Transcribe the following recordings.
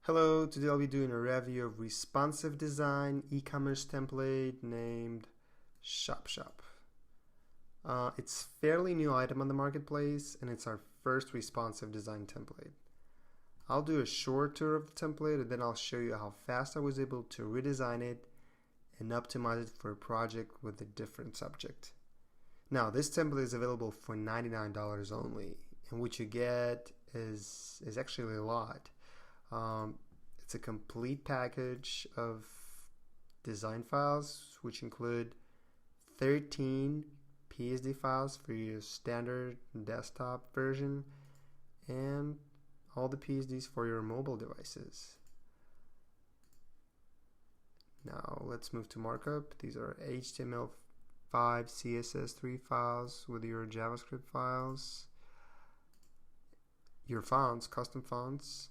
Hello, today I'll be doing a review of responsive design e-commerce template named ShopShop. It's a fairly new item on the marketplace and it's our first responsive design template. I'll do a short tour of the template and then I'll show you how fast I was able to redesign it and optimize it for a project with a different subject. Now, this template is available for $99 only, and what you get is actually a lot. Um, it's a complete package of design files, which include 13 PSD files for your standard desktop version and all the PSDs for your mobile devices. Now let's move to markup. These are HTML5, CSS3 files with your JavaScript files, your fonts, custom fonts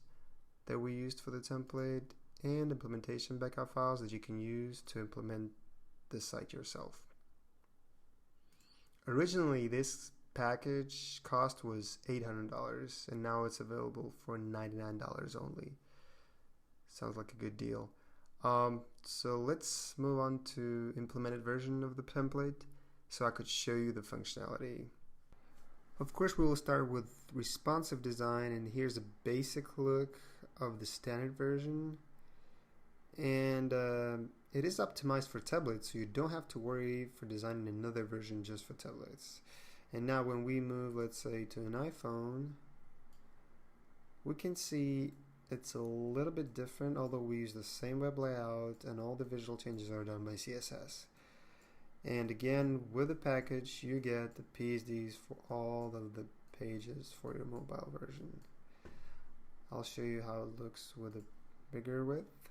that we used for the template, and implementation backup files that you can use to implement the site yourself. Originally, this package cost was $800 and now it's available for $99 only. Sounds like a good deal. So let's move on to implemented version of the template so I could show you the functionality. Of course, we will start with responsive design, and here's a basic look of the standard version. And it is optimized for tablets, so you don't have to worry for designing another version just for tablets. And now when we move, let's say, to an iPhone, we can see it's a little bit different, although we use the same web layout and all the visual changes are done by CSS. And again, with the package, you get the PSDs for all of the pages for your mobile version. I'll show you how it looks with a bigger width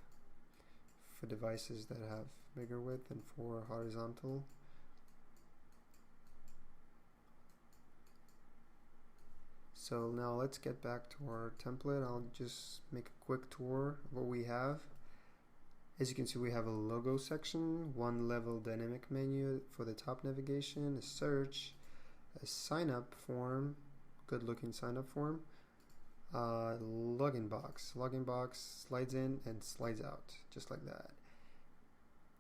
for devices that have bigger width and for horizontal. So now let's get back to our template. I'll just make a quick tour of what we have. As you can see, we have a logo section, one level dynamic menu for the top navigation, a search, a sign up form, good looking sign up form, login box. Login box slides in and slides out, just like that.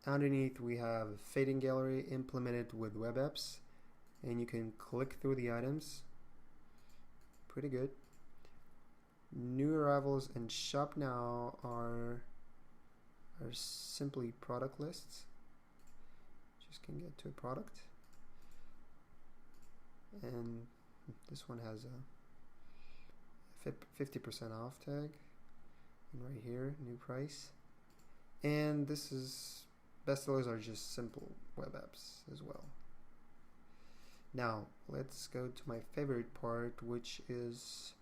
Underneath we have a fading gallery implemented with web apps, and you can click through the items. Pretty good. New arrivals and shop now are simply product lists. Just can get to a product, and this one has a 50% off tag, and right here new price. And this is bestsellers are just simple web apps as well. Now let's go to my favorite part, which is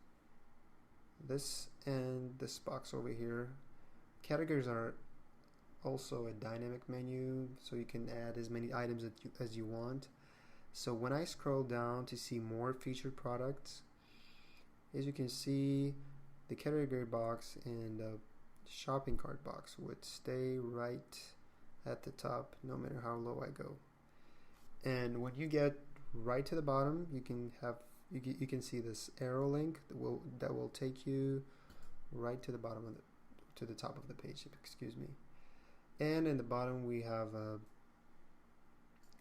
this and this box over here. Categories are also a dynamic menu, so you can add as many items as you want. So when I scroll down to see more featured products, as you can see, the category box and the shopping cart box would stay right at the top no matter how low I go. And when you get right to the bottom, you can see this arrow link that will take you right to the bottom of the top of the page, excuse me. And in the bottom we have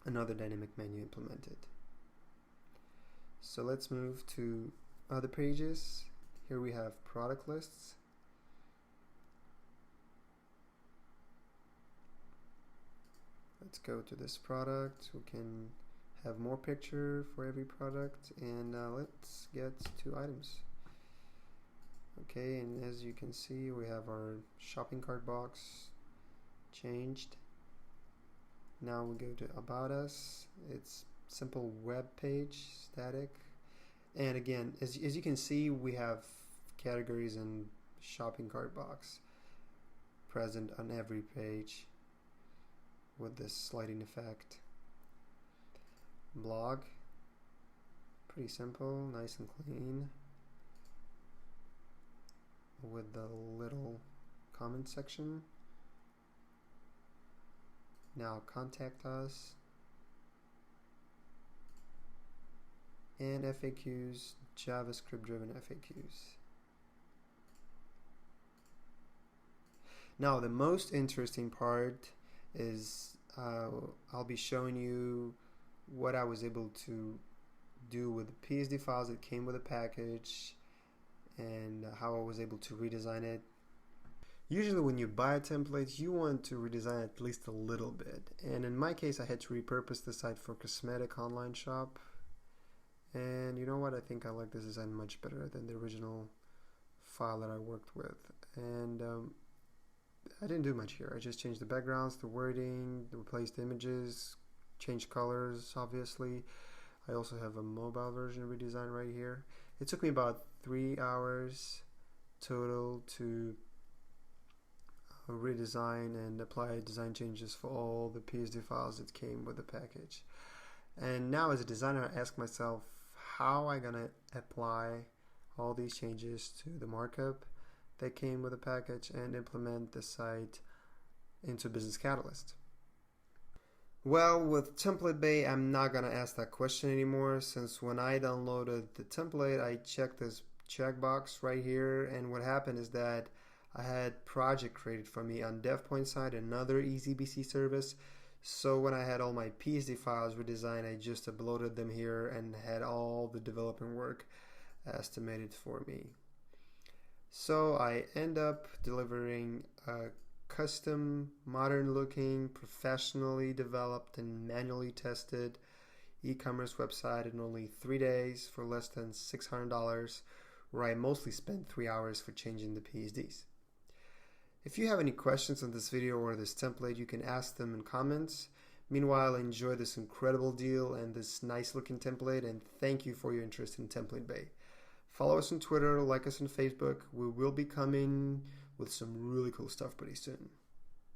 another dynamic menu implemented. So let's move to other pages. Here we have product lists. Let's go to this product. We can have more picture for every product, and let's get to items. Okay, and as you can see, we have our shopping cart box changed. Now we go to About Us. It's simple web page, static. And again, as you can see, we have categories and shopping cart box present on every page with this sliding effect. Blog, pretty simple, nice and clean, with the little comment section. Now contact us, and FAQs, JavaScript driven FAQs. Now, the most interesting part is I'll be showing you what I was able to do with the PSD files that came with the package and how I was able to redesign it. Usually when you buy a template, you want to redesign at least a little bit. And in my case, I had to repurpose the site for cosmetic online shop. And you know what? I think I like this design much better than the original file that I worked with. And I didn't do much here. I just changed the backgrounds, the wording, replaced images, changed colors, obviously. I also have a mobile version redesign right here. It took me about 3 hours total to redesign and apply design changes for all the PSD files that came with the package. And now as a designer, I ask myself, how am I going to apply all these changes to the markup that came with the package and implement the site into Business Catalyst? Well, with Template Bay, I'm not going to ask that question anymore, since when I downloaded the template, I checked this checkbox right here, and what happened is that I had project created for me on DevPoint side, another EasyBC service. So when I had all my PSD files redesigned, I just uploaded them here and had all the development work estimated for me. So I end up delivering a custom, modern looking, professionally developed and manually tested e-commerce website in only 3 days for less than $600, where I mostly spent 3 hours for changing the PSDs. If you have any questions on this video or this template, you can ask them in comments. Meanwhile, enjoy this incredible deal and this nice looking template, and thank you for your interest in Template Bay. Follow us on Twitter, like us on Facebook. We will be coming with some really cool stuff pretty soon.